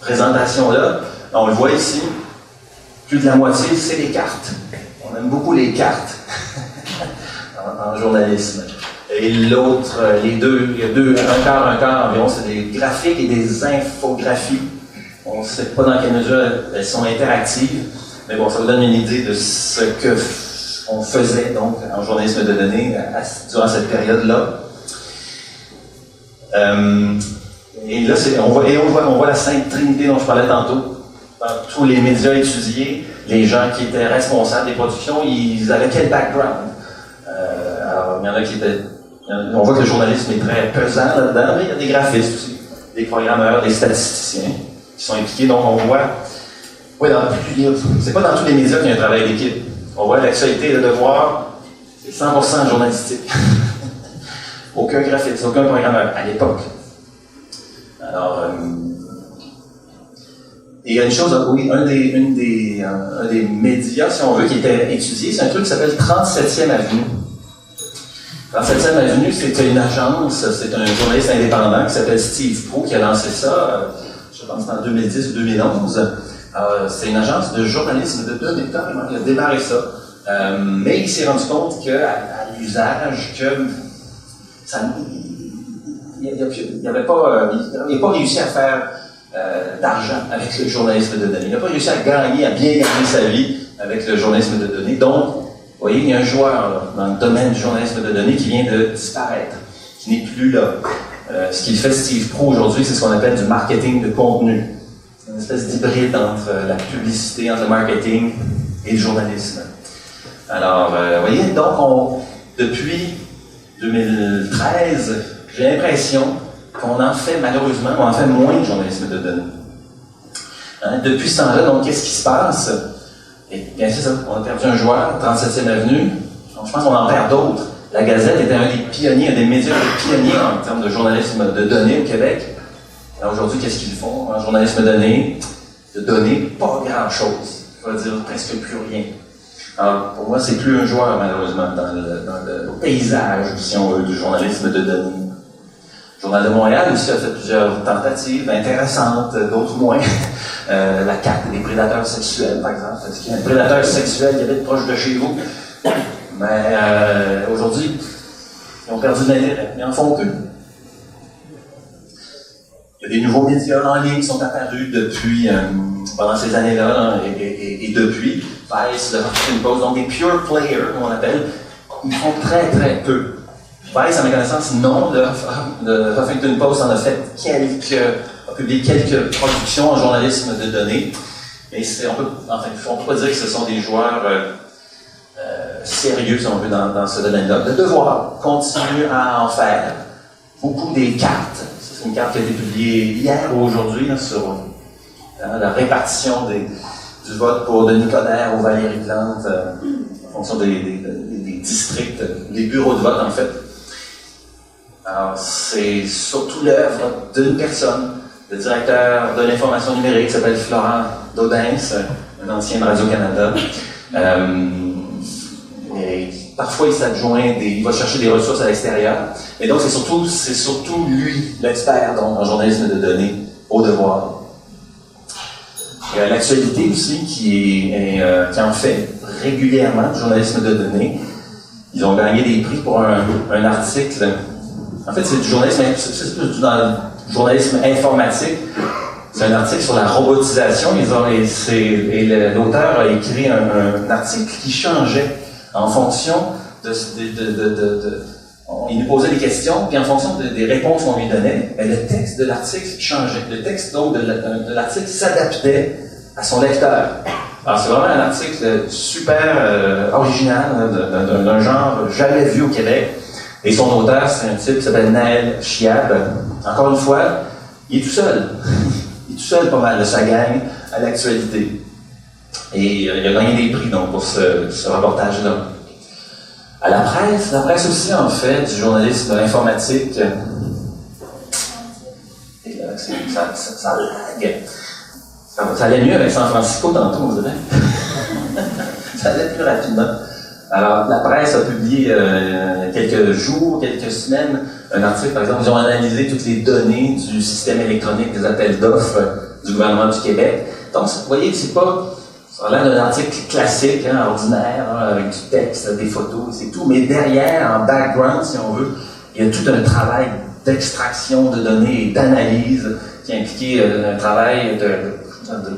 [SPEAKER 4] présentations-là? On le voit ici, plus de la moitié, c'est les cartes. On aime beaucoup les cartes en journalisme. Et l'autre, il y a un quart environ, c'est des graphiques et des infographies. On ne sait pas dans quelle mesure elles sont interactives, mais bon, ça vous donne une idée de ce qu'on faisait donc en journalisme de données durant cette période-là. Et là, on voit la sainte trinité dont je parlais tantôt. Dans tous les médias étudiés, les gens qui étaient responsables des productions, ils avaient quel background? Alors, il y en a qui étaient... On voit que le journalisme est très pesant là-dedans, mais il y a des graphistes aussi, des programmeurs, des statisticiens qui sont impliqués. Donc, on voit Oui, c'est pas dans tous les médias qu'il y a un travail d'équipe. On voit l'actualité, le devoir, c'est 100% journalistique. Aucun graphiste, aucun programmeur, à l'époque. Alors, et il y a une chose, oui, un des médias, si on veut, qui était étudié, c'est un truc qui s'appelle 37e Avenue. 37e Avenue, c'était une agence, c'est un journaliste indépendant qui s'appelle Steve Pro qui a lancé ça, je pense en 2010 ou 2011. C'est une agence de journalisme de données, carrément, il a démarré ça. Mais il s'est rendu compte qu'à l'usage, il n'avait pas réussi à faire d'argent avec le journalisme de données. Il n'a pas réussi à bien gagner sa vie avec le journalisme de données. Donc, vous voyez, il y a un joueur là, dans le domaine du journalisme de données qui vient de disparaître, qui n'est plus là. Ce qu'il fait Steve Pro aujourd'hui, c'est ce qu'on appelle du marketing de contenu. C'est une espèce d'hybride entre la publicité, entre le marketing et le journalisme. Alors, vous voyez, donc, depuis 2013, j'ai l'impression qu'on en fait, malheureusement, on en fait moins de journalisme de données. Hein? Depuis ce temps-là, donc, qu'est-ce qui se passe? Et bien, c'est ça, on a perdu un joueur, 37e Avenue. Donc, je pense qu'on en perd d'autres. La Gazette était un des pionniers, un des médias pionniers en termes de journalisme de données au Québec. Alors aujourd'hui, qu'est-ce qu'ils font en journalisme de données? Pas grand-chose. Je vais dire presque plus rien. Alors, pour moi, c'est plus un joueur, malheureusement, dans le paysage, si on veut, du journalisme de données. Le Journal de Montréal aussi a fait plusieurs tentatives intéressantes, d'autres moins. La carte des prédateurs sexuels, par exemple. Est-ce qu'il y a un prédateur sexuel qui habite proche de chez vous? Mais aujourd'hui, ils ont perdu de l'intérêt. Ils en font plus. Il y a des nouveaux médias en ligne qui sont apparus depuis, pendant ces années-là, et depuis. Vice, le Huffington Post, donc des pure players, comme on appelle, ils font très très peu. Vice, à ma connaissance, non. Le Huffington Post en a fait a publié quelques productions en journalisme de données. Mais on peut pas dire que ce sont des joueurs sérieux, si on veut, dans ce domaine-là. Le devoir continue à en faire. Beaucoup des cartes. C'est une carte qui a été publiée hier ou aujourd'hui là, sur la répartition du vote pour Denis Coderre ou Valérie Plante en fonction des districts, des bureaux de vote en fait. Alors, c'est surtout l'œuvre d'une personne, le directeur de l'information numérique qui s'appelle Florent Daudens, un ancien de Radio-Canada. Et parfois, il va chercher des ressources à l'extérieur. Et donc, c'est surtout lui, l'expert en journalisme de données, au devoir. Il y a l'actualité aussi qui en fait régulièrement du journalisme de données. Ils ont gagné des prix pour un article. En fait, c'est du journalisme, c'est dans le journalisme informatique. C'est un article sur la robotisation. L'auteur a écrit un article qui changeait en fonction il nous posait des questions, puis en fonction des réponses qu'on lui donnait, le texte de l'article changeait. Le texte donc de l'article s'adaptait à son lecteur. Alors c'est vraiment un article super original, d'un genre jamais vu au Québec. Et son auteur, c'est un type qui s'appelle Naël Chiab. Encore une fois, il est tout seul. Il est tout seul pas mal de sa gang à l'actualité. Et il a gagné des prix donc, pour ce reportage-là. À la presse aussi en fait du journalisme informatique. Et là, ça lag. Ça allait mieux avec San Francisco tantôt, on dirait. Ça allait plus rapidement. Alors, la presse a publié quelques jours, quelques semaines, un article, par exemple, ils ont analysé toutes les données du système électronique des appels d'offres du gouvernement du Québec. Donc, vous voyez, c'est pas... Ça a l'air d'un article classique, ordinaire, avec du texte, des photos, c'est tout. Mais derrière, en background, si on veut, il y a tout un travail d'extraction de données et d'analyse qui a impliqué un travail de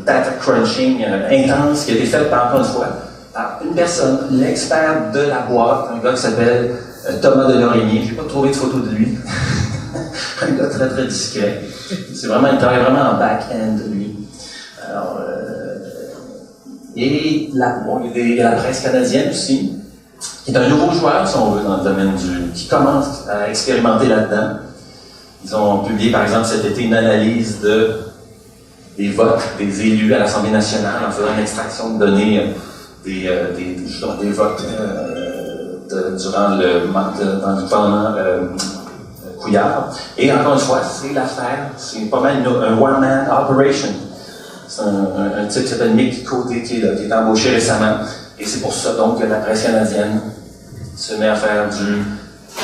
[SPEAKER 4] data crunching intense qui a été fait encore une fois par une personne, l'expert de la boîte, un gars qui s'appelle Thomas Delorimier. Je n'ai pas trouvé de photo de lui. Un gars très très discret. Il travaille vraiment en back-end, lui. Alors, il y a la presse canadienne aussi, qui est un nouveau joueur, si on veut, dans le domaine qui commence à expérimenter là-dedans. Ils ont publié, par exemple, cet été, une analyse des votes des élus à l'Assemblée nationale en faisant une extraction de données des votes durant le gouvernement Couillard. Et encore une fois, c'est l'affaire, c'est pas mal un one-man operation. C'est un type qui s'appelle Mick Côté qui est embauché récemment. Et c'est pour ça donc que la presse canadienne se met à faire du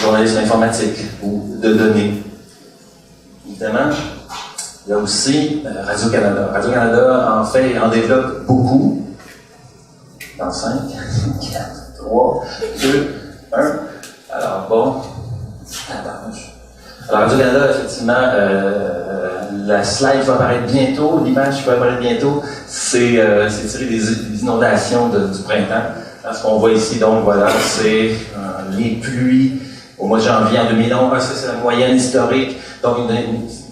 [SPEAKER 4] journalisme informatique ou de données. Évidemment, il y a aussi Radio-Canada. Radio-Canada en développe beaucoup. Dans 5, 4, 3, 2, 1. Alors bon, alors Radio-Canada, effectivement, la slide va apparaître bientôt, l'image va apparaître bientôt, c'est tiré des inondations du printemps. Alors, ce qu'on voit ici, donc voilà, c'est les pluies au mois de janvier en 2011, ça c'est la moyenne historique. Donc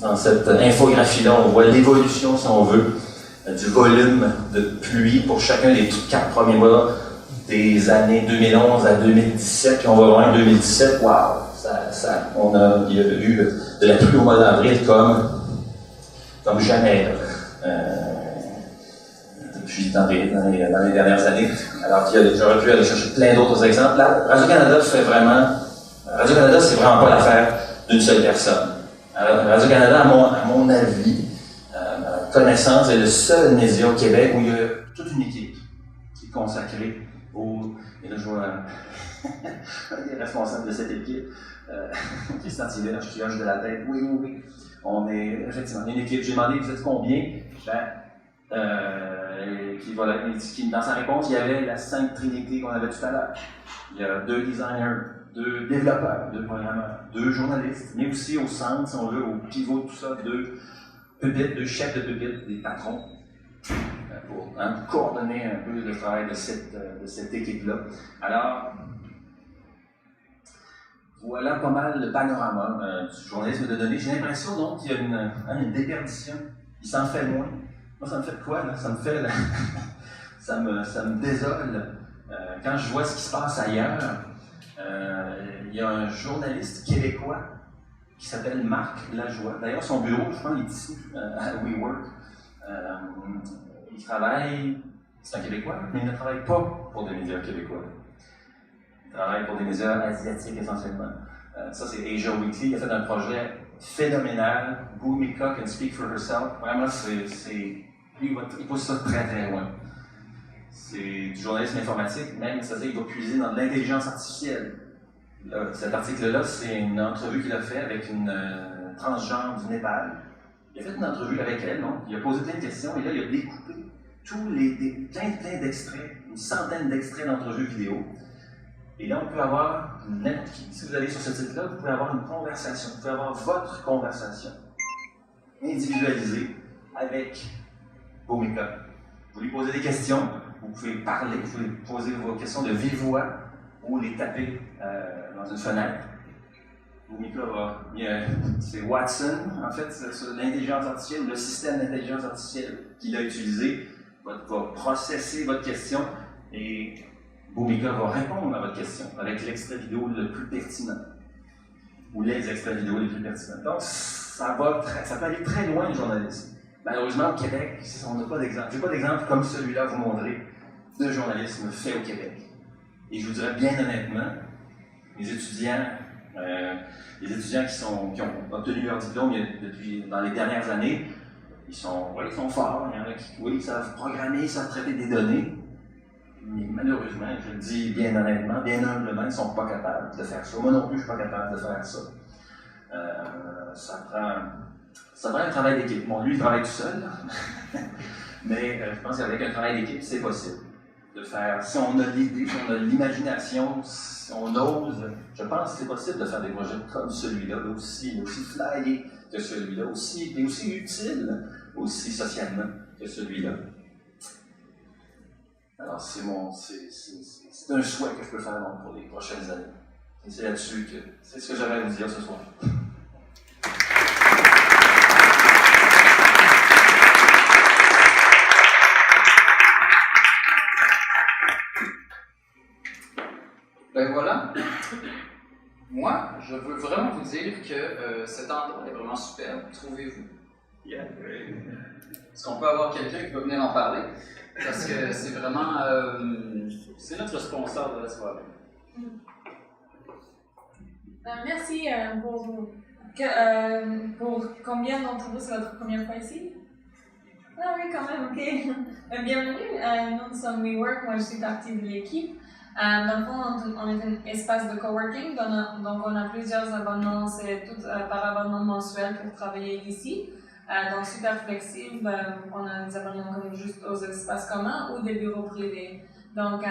[SPEAKER 4] dans cette infographie-là, on voit l'évolution, si on veut, du volume de pluie pour chacun des 4 premiers mois des années 2011 à 2017. Puis on va voir en 2017, wow! Il y a eu de la pluie au mois d'avril comme jamais depuis dans les dernières années. Alors j'aurais pu aller chercher plein d'autres exemples. Là, Radio-Canada c'est vraiment pas l'affaire d'une seule personne. Radio-Canada, à mon avis, connaissance, est le seul média au Québec où il y a toute une équipe qui est consacrée et là je vois les responsables de cette équipe. Christian Thivet, je hoche de la tête. Oui. On est effectivement une équipe. J'ai demandé, vous êtes combien? Dans sa réponse, il y avait la Sainte Trinité qu'on avait tout à l'heure. Il y a 2 designers, 2 développeurs, 2 programmeurs, 2 journalistes, mais aussi au centre, si on veut, au pivot de tout ça, 2 pupitres, 2 chefs de pupitre, des patrons, pour coordonner un peu le travail de cette équipe-là. Alors, voilà pas mal le panorama du journalisme de données. J'ai l'impression donc qu'il y a une déperdition. Il s'en fait moins. Moi, ça me fait quoi, là? Ça me désole. Quand je vois ce qui se passe ailleurs, il y a un journaliste québécois qui s'appelle Marc Lajoie. D'ailleurs, son bureau, je pense, il est ici, à WeWork. Il travaille, c'est un Québécois, mais il ne travaille pas pour des médias québécois. Il travaille pour des médias asiatiques essentiellement. Ça, c'est Asia Weekly. Il a fait un projet phénoménal. Bhumika Can Speak for Herself. Vraiment, il pousse ça très très loin. C'est du journalisme informatique, même, c'est-à-dire qu'il va puiser dans de l'intelligence artificielle. Là, cet article-là, c'est une entrevue qu'il a fait avec une transgenre du Népal. Il a fait une entrevue avec elle, non? Il a posé plein de questions et là, il a découpé plein d'extraits, une centaine d'extraits d'entrevues vidéo. Et là, on peut avoir n'importe qui. Si vous allez sur ce site-là, vous pouvez avoir une conversation. Vous pouvez avoir votre conversation individualisée avec Bhumika. Vous lui posez des questions, vous pouvez parler, vous pouvez poser vos questions de vive voix ou les taper dans une fenêtre. Bhumika c'est Watson, en fait, c'est l'intelligence artificielle, le système d'intelligence artificielle qu'il a utilisé va processer votre question et Bhumika va répondre à votre question avec l'extrait vidéo le plus pertinent. Ou les extraits vidéo les plus pertinents. Donc, ça peut aller très loin le journalisme. Malheureusement, au Québec, on n'a pas d'exemple. Je n'ai pas d'exemple comme celui-là à vous montrer de journalisme fait au Québec. Et je vous dirais bien honnêtement, les étudiants qui ont obtenu leur diplôme dans les dernières années, ils sont forts. Il y en a qui, ils savent programmer, ils savent traiter des données. Mais malheureusement, je le dis bien honnêtement, bien humblement, ils ne sont pas capables de faire ça. Moi non plus, je ne suis pas capable de faire ça. Ça prend un travail d'équipe. Bon, lui, il travaille tout seul, mais je pense qu'avec un travail d'équipe, c'est possible de faire. Si on a l'idée, si on a l'imagination, si on ose, je pense que c'est possible de faire des projets comme celui-là, aussi flyé que celui-là, aussi utile, aussi socialement que celui-là. Alors, c'est un souhait que je peux faire pour les prochaines années. Et c'est là-dessus que c'est ce que j'avais à vous dire ce soir.
[SPEAKER 2] Ben voilà. Moi, je veux vraiment vous dire que cet endroit est vraiment superbe, trouvez-vous. Est-ce qu'on peut avoir quelqu'un qui va venir en parler? Parce que c'est vraiment... c'est notre sponsor de la soirée.
[SPEAKER 5] Merci pour combien d'entre vous c'est votre première fois ici? Ah oui, quand même, ok. Bienvenue, nous sommes WeWork, moi je suis partie de l'équipe. Dans le fond, on est un espace de coworking, donc on a plusieurs abonnements, c'est tout par abonnement mensuel pour travailler ici. Donc super flexible, on a des abonnements comme juste aux espaces communs ou des bureaux privés. Donc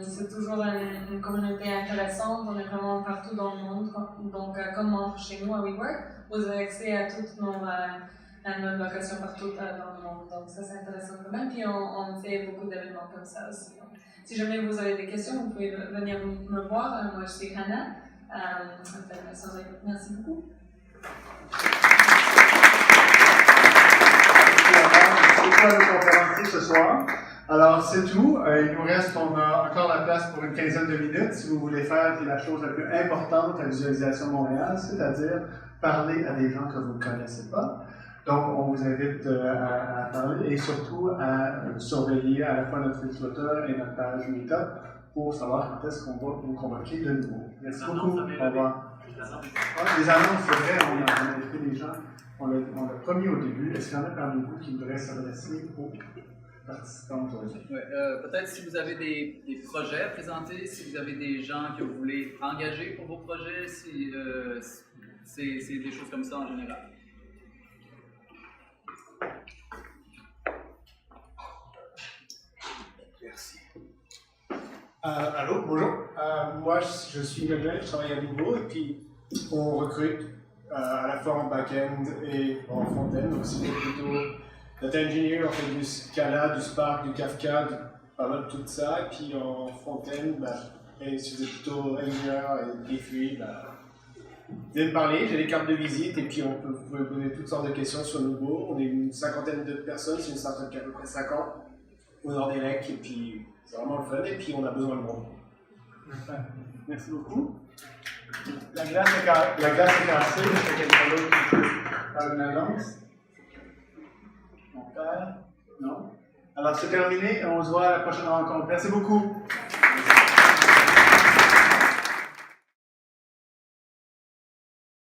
[SPEAKER 5] c'est toujours une communauté intéressante, on est vraiment partout dans le monde. Donc comme membre chez nous à WeWork, vous avez accès à toutes nos locations partout dans le monde. Donc ça c'est intéressant quand même. Puis on fait beaucoup d'événements comme ça aussi. Donc, si jamais vous avez des questions, vous pouvez venir me voir. Moi je suis Hannah. Merci beaucoup.
[SPEAKER 1] C'est quoi le conférencier ce soir? Alors, c'est tout. Il nous reste, on a encore la place pour une quinzaine de minutes si vous voulez faire la chose la plus importante à Visualisation Montréal, c'est-à-dire parler à des gens que vous ne connaissez pas. Donc, on vous invite à parler et surtout à surveiller à la fois notre fil Twitter et notre page Meetup pour savoir quand est-ce qu'on va vous convoquer de nouveau. Merci beaucoup. Au revoir. Les annonces, c'est vrai, on a invité des gens. On l'a promis au début. Est-ce qu'il y en a parmi vous qui voudraient s'adresser aux participants aujourd'hui?
[SPEAKER 2] Peut-être si vous avez des projets à présenter, si vous avez des gens que vous voulez engager pour vos projets, si c'est des choses comme ça en général.
[SPEAKER 6] Merci. Allô, bonjour. Moi, je suis Gabriel, je travaille à Vivo et puis on recrute à la fois en back-end et en front-end. Donc, si vous êtes plutôt data engineer, on fait du Scala, du Spark, du Kafka, pas mal de tout ça. Et puis en front-end, et si vous êtes plutôt ingénieur et défui, vous allez me parler, j'ai des cartes de visite et puis vous pouvez poser toutes sortes de questions sur Nubo. On est une cinquantaine de personnes, c'est une startup qui a à peu près 5 ans au nord des Lecs et puis c'est vraiment le fun et puis on a besoin de monde.
[SPEAKER 1] Merci beaucoup. La glace est cassée, je fais quelqu'un d'autre qui peut faire une annonce. Mon père? Non? Alors c'est terminé et on se voit à la prochaine rencontre. Merci beaucoup.